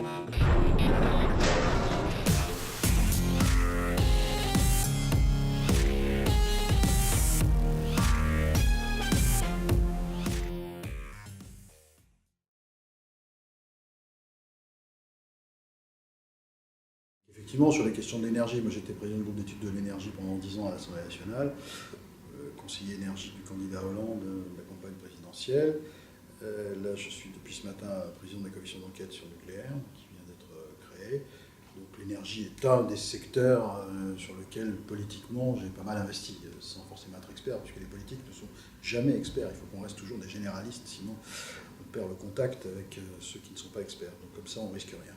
Effectivement, sur les questions de l'énergie, moi j'étais président du groupe d'études de l'énergie pendant 10 ans à l'Assemblée nationale, conseiller énergie du candidat Hollande de la campagne présidentielle. Là, je suis depuis ce matin président de la commission d'enquête sur le nucléaire, qui vient d'être créée. Donc l'énergie est un des secteurs sur lequel politiquement j'ai pas mal investi, sans forcément être expert, puisque les politiques ne sont jamais experts. Il faut qu'on reste toujours des généralistes, sinon on perd le contact avec ceux qui ne sont pas experts. Donc comme ça, on ne risque rien.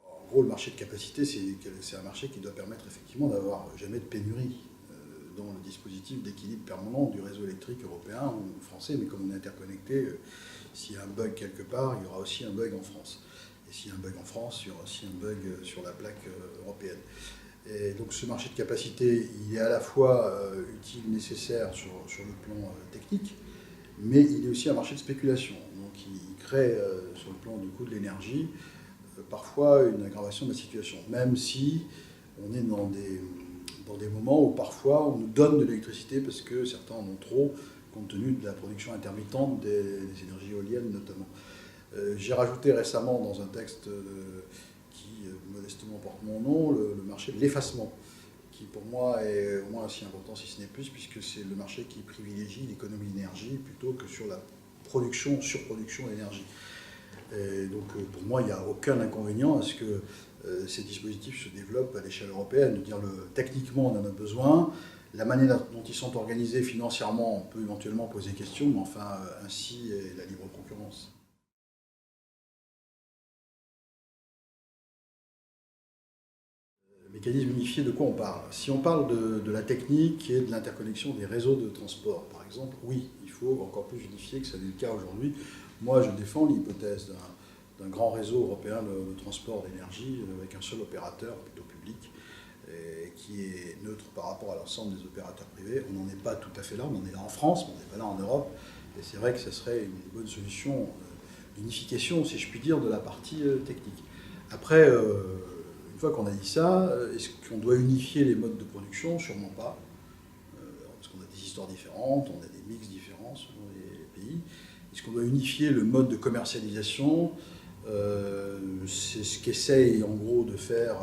En gros, le marché de capacité, c'est un marché qui doit permettre effectivement d'avoir jamais de pénurie dans le dispositif d'équilibre permanent du réseau électrique européen ou français, mais comme on est interconnecté, s'il y a un bug quelque part, il y aura aussi un bug en France. Et s'il y a un bug en France, il y aura aussi un bug sur la plaque européenne. Et donc ce marché de capacité, il est à la fois utile, nécessaire sur le plan technique, mais il est aussi un marché de spéculation. Donc il crée, sur le plan du coût de l'énergie, parfois une aggravation de la situation, même si on est dans des moments où parfois on nous donne de l'électricité parce que certains en ont trop, compte tenu de la production intermittente des énergies éoliennes notamment. J'ai rajouté récemment dans un texte qui modestement porte mon nom, le marché de l'effacement, qui pour moi est au moins aussi important si ce n'est plus, puisque c'est le marché qui privilégie l'économie d'énergie plutôt que sur la surproduction d'énergie. Et donc pour moi, il n'y a aucun inconvénient à ce que ces dispositifs se développent à l'échelle européenne. Techniquement, on en a besoin. La manière dont ils sont organisés financièrement, on peut éventuellement poser question, mais enfin, ainsi est la libre concurrence. Mécanisme unifié, de quoi on parle? Si on parle de la technique et de l'interconnexion des réseaux de transport, par exemple, oui, il faut encore plus unifier que ça n'est le cas aujourd'hui. Moi, je défends l'hypothèse d'un grand réseau européen de transport d'énergie avec un seul opérateur, plutôt public, et qui est neutre par rapport à l'ensemble des opérateurs privés. On n'en est pas tout à fait là, on en est là en France, mais on n'est pas là en Europe. Et c'est vrai que ce serait une bonne solution d'unification, si je puis dire, de la partie technique. Après, une fois qu'on a dit ça, est-ce qu'on doit unifier les modes de production? Sûrement pas. Parce qu'on a des histoires différentes, on a des mix différents selon les pays. Est-ce qu'on doit unifier le mode de commercialisation? C'est ce qu'essaye en gros de faire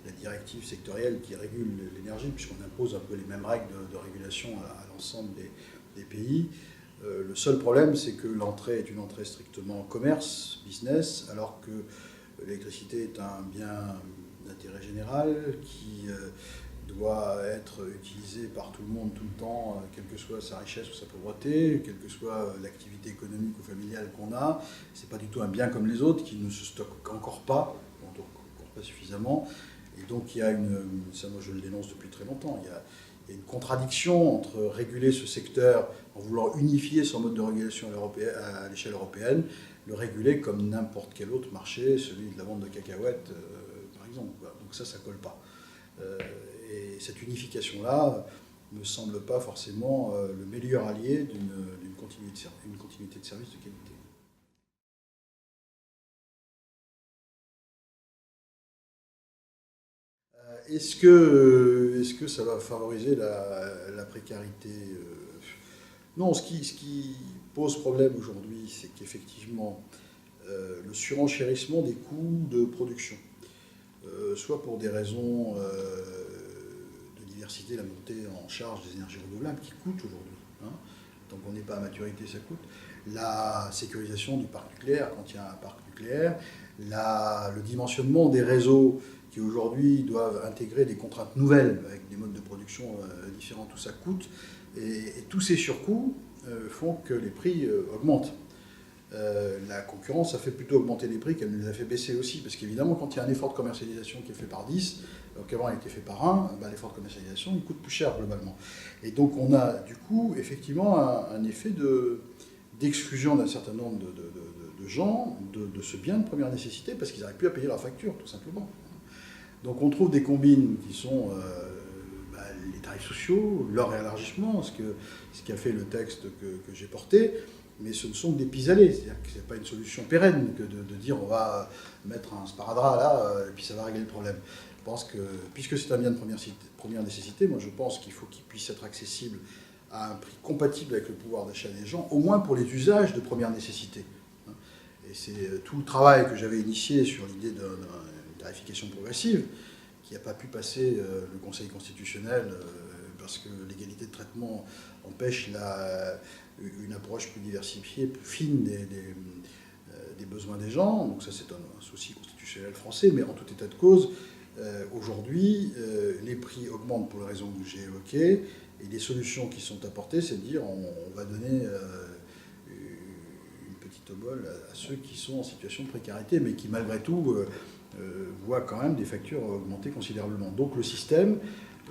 la directive sectorielle qui régule l'énergie, puisqu'on impose un peu les mêmes règles de régulation à l'ensemble des pays. Le seul problème, c'est que l'entrée est une entrée strictement commerce, business, alors que l'électricité est un bien d'intérêt général qui doit être utilisé par tout le monde tout le temps, quelle que soit sa richesse ou sa pauvreté, quelle que soit l'activité économique ou familiale qu'on a. C'est pas du tout un bien comme les autres qui ne se stockent encore pas suffisamment. Et donc il y a ça moi je le dénonce depuis très longtemps, il y a une contradiction entre réguler ce secteur en voulant unifier son mode de régulation à l'échelle européenne, le réguler comme n'importe quel autre marché, celui de la vente de cacahuètes par exemple. Donc ça colle pas. Et cette unification-là ne me semble pas forcément le meilleur allié d'une continuité de service de qualité. Est-ce que ça va favoriser la précarité? Non, ce qui pose problème aujourd'hui, c'est qu'effectivement, le surenchérissement des coûts de production, soit pour des raisons de diversité, la montée en charge des énergies renouvelables qui coûtent aujourd'hui. Hein. Tant qu'on n'est pas à maturité, ça coûte. La sécurisation du parc nucléaire, quand il y a un parc nucléaire, le dimensionnement des réseaux qui aujourd'hui doivent intégrer des contraintes nouvelles avec des modes de production différents, tout ça coûte. Et tous ces surcoûts font que les prix augmentent. La concurrence a fait plutôt augmenter les prix qu'elle ne les a fait baisser aussi. Parce qu'évidemment, quand il y a un effort de commercialisation qui est fait par 10, alors qu'avant il était fait par 1, l'effort de commercialisation il coûte plus cher globalement. Et donc on a du coup effectivement un effet d'exclusion d'un certain nombre de gens de ce bien de première nécessité parce qu'ils n'arrivent plus à payer leur facture tout simplement. Donc on trouve des combines qui sont les tarifs sociaux, leur élargissement, ce qui a fait le texte que j'ai porté, mais ce ne sont que des pis-aller, c'est-à-dire que ce n'est pas une solution pérenne que de dire on va mettre un sparadrap là, et puis ça va régler le problème. Je pense que, puisque c'est un bien de première nécessité, moi je pense qu'il faut qu'il puisse être accessible à un prix compatible avec le pouvoir d'achat des gens, au moins pour les usages de première nécessité. Et c'est tout le travail que j'avais initié sur l'idée d'une tarification progressive, qui n'a pas pu passer le Conseil constitutionnel parce que l'égalité de traitement empêche une approche plus diversifiée, plus fine des besoins des gens. Donc ça, c'est un souci constitutionnel français, mais en tout état de cause, aujourd'hui, les prix augmentent pour les raisons que j'ai évoquées, et les solutions qui sont apportées, c'est de dire on va donner une petite obole à ceux qui sont en situation de précarité, mais qui malgré tout voient quand même des factures augmenter considérablement. Donc le système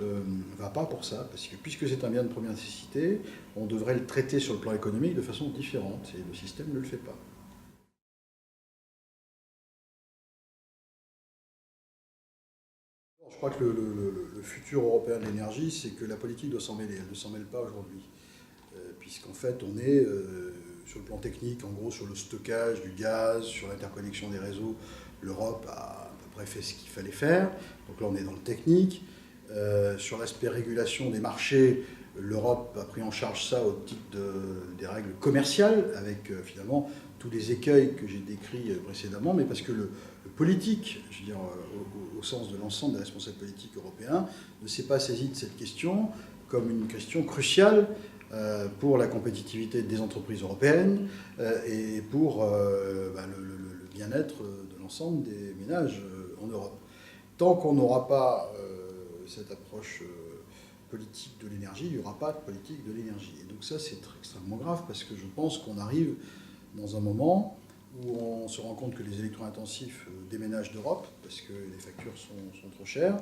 ne va pas pour ça, parce que puisque c'est un bien de première nécessité, on devrait le traiter sur le plan économique de façon différente, et le système ne le fait pas. Je crois que le futur européen de l'énergie, c'est que la politique doit s'en mêler. Elle ne s'en mêle pas aujourd'hui. Puisqu'en fait, on est sur le plan technique, en gros, sur le stockage du gaz, sur l'interconnexion des réseaux. L'Europe a à peu près fait ce qu'il fallait faire. Donc là, on est dans le technique. Sur l'aspect régulation des marchés, l'Europe a pris en charge ça au titre des règles commerciales, avec finalement tous les écueils que j'ai décrits précédemment, mais parce que le politique, je veux dire, au sens de l'ensemble des responsables politiques européens, ne s'est pas saisi de cette question comme une question cruciale pour la compétitivité des entreprises européennes et pour le bien-être de l'ensemble des ménages en Europe. Tant qu'on n'aura pas cette approche politique de l'énergie, il n'y aura pas de politique de l'énergie. Et donc ça, c'est extrêmement grave parce que je pense qu'on arrive dans un moment où on se rend compte que les électro-intensifs déménagent d'Europe parce que les factures sont trop chères.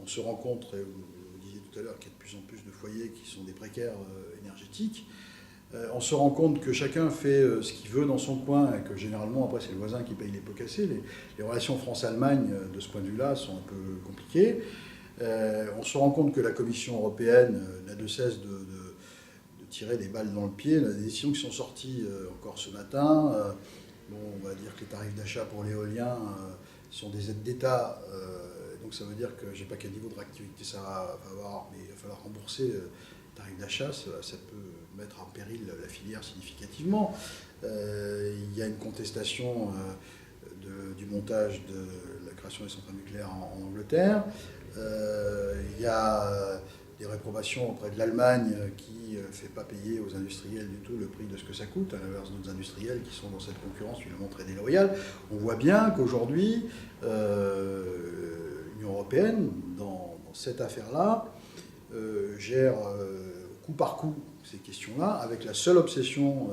On se rend compte, et vous disiez tout à l'heure, qu'il y a de plus en plus de foyers qui sont des précaires énergétiques. On se rend compte que chacun fait ce qu'il veut dans son coin et que généralement, après, c'est le voisin qui paye les pots cassés. Les relations France-Allemagne, de ce point de vue-là, sont un peu compliquées. On se rend compte que la Commission européenne n'a de cesse de tirer des balles dans le pied. Les décisions qui sont sorties encore ce matin, on va dire que les tarifs d'achat pour l'éolien sont des aides d'État. Donc ça veut dire que je ne sais pas quel niveau de réactivité ça va avoir, mais il va falloir rembourser les tarifs d'achat. Ça peut mettre en péril la filière significativement. Il y a une contestation du montage de la création des centrales nucléaires en Angleterre. Il y a des réprobations auprès de l'Allemagne qui ne fait pas payer aux industriels du tout le prix de ce que ça coûte, à l'inverse d'autres industriels qui sont dans cette concurrence finalement très déloyale. On voit bien qu'aujourd'hui, l'Union européenne, dans cette affaire-là, gère coup par coup ces questions-là, avec la seule obsession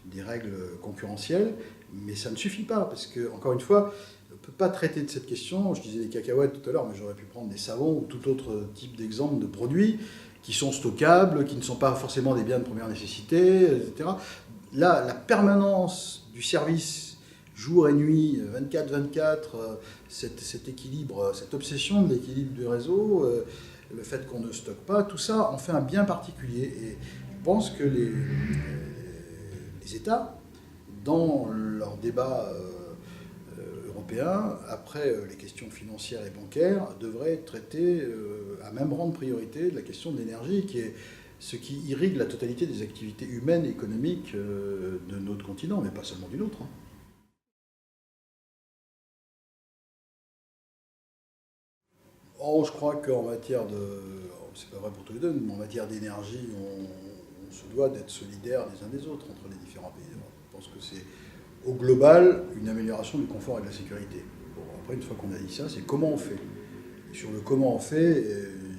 des règles concurrentielles, mais ça ne suffit pas, parce que, encore une fois, on ne peut pas traiter de cette question. Je disais des cacahuètes tout à l'heure, mais j'aurais pu prendre des savons ou tout autre type d'exemple de produits qui sont stockables, qui ne sont pas forcément des biens de première nécessité, etc. Là, la permanence du service, jour et nuit, 24-24, cet équilibre, cette obsession de l'équilibre du réseau, le fait qu'on ne stocke pas, tout ça en fait un bien particulier. Et je pense que les États, dans leur débat européen, après les questions financières et bancaires, devraient traiter à même rang de priorité la question de l'énergie, qui est ce qui irrigue la totalité des activités humaines et économiques de notre continent, mais pas seulement du nôtre. Oh, je crois qu'en matière c'est pas vrai pour tous les deux, mais en matière d'énergie, on se doit d'être solidaires les uns des autres entre les différents pays d'Europe. Je pense que c'est au global une amélioration du confort et de la sécurité. Bon, après, une fois qu'on a dit ça, c'est comment on fait. Et sur le comment on fait,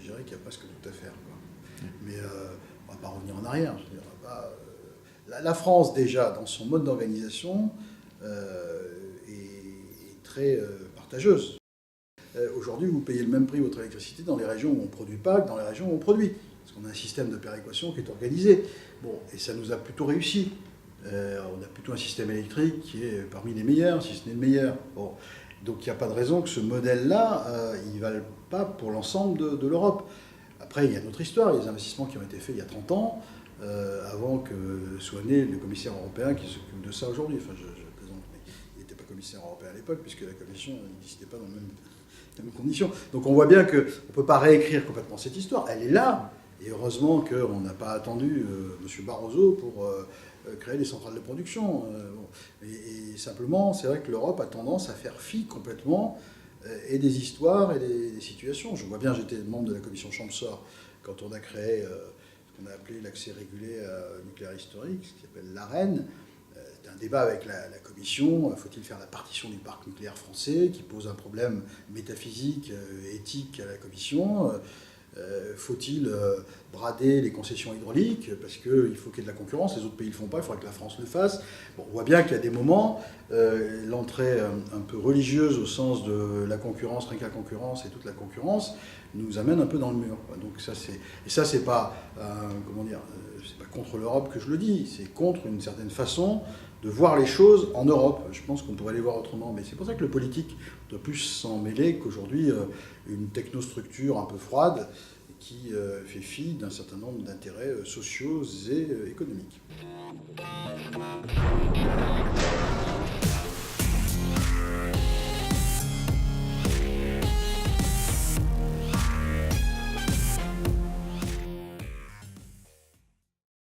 je dirais qu'il y a presque tout à faire, quoi. Mais on ne va pas revenir en arrière. Je veux dire, la France, déjà, dans son mode d'organisation, est très partageuse. Aujourd'hui, vous payez le même prix votre électricité dans les régions où on ne produit pas que dans les régions où on produit. Parce qu'on a un système de péréquation qui est organisé. Bon, et ça nous a plutôt réussi. On a plutôt un système électrique qui est parmi les meilleurs, si ce n'est le meilleur. Bon. Donc il n'y a pas de raison que ce modèle-là, il ne vaille pas pour l'ensemble de l'Europe. Après, il y a une autre histoire, il y a des investissements qui ont été faits il y a 30 ans, avant que soit né le commissaire européen qui s'occupe de ça aujourd'hui. Enfin, je plaisante, mais il n'était pas commissaire européen à l'époque, puisque la Commission n'existait pas dans les mêmes conditions. Donc on voit bien qu'on ne peut pas réécrire complètement cette histoire. Elle est là, et heureusement qu'on n'a pas attendu M. Barroso pour créer des centrales de production. Et simplement, c'est vrai que l'Europe a tendance à faire fi complètement et des histoires et des situations. Je vois bien, j'étais membre de la commission Champsor quand on a créé ce qu'on a appelé l'accès régulé nucléaire historique, ce qui s'appelle l'AREN. C'était un débat avec la commission. Faut-il faire la partition du parc nucléaire français, qui pose un problème métaphysique, éthique à la commission. Faut-il brader les concessions hydrauliques, parce qu'il faut qu'il y ait de la concurrence, les autres pays ne le font pas, il faudrait que la France le fasse. Bon, on voit bien qu'il y a des moments, l'entrée un peu religieuse au sens de la concurrence, rien que la concurrence et toute la concurrence, nous amène un peu dans le mur. Donc ça, c'est pas, c'est pas contre l'Europe que je le dis, c'est contre une certaine façon de voir les choses en Europe. Je pense qu'on pourrait les voir autrement, mais c'est pour ça que le politique doit plus s'en mêler qu'aujourd'hui une technostructure un peu froide qui fait fi d'un certain nombre d'intérêts sociaux et économiques.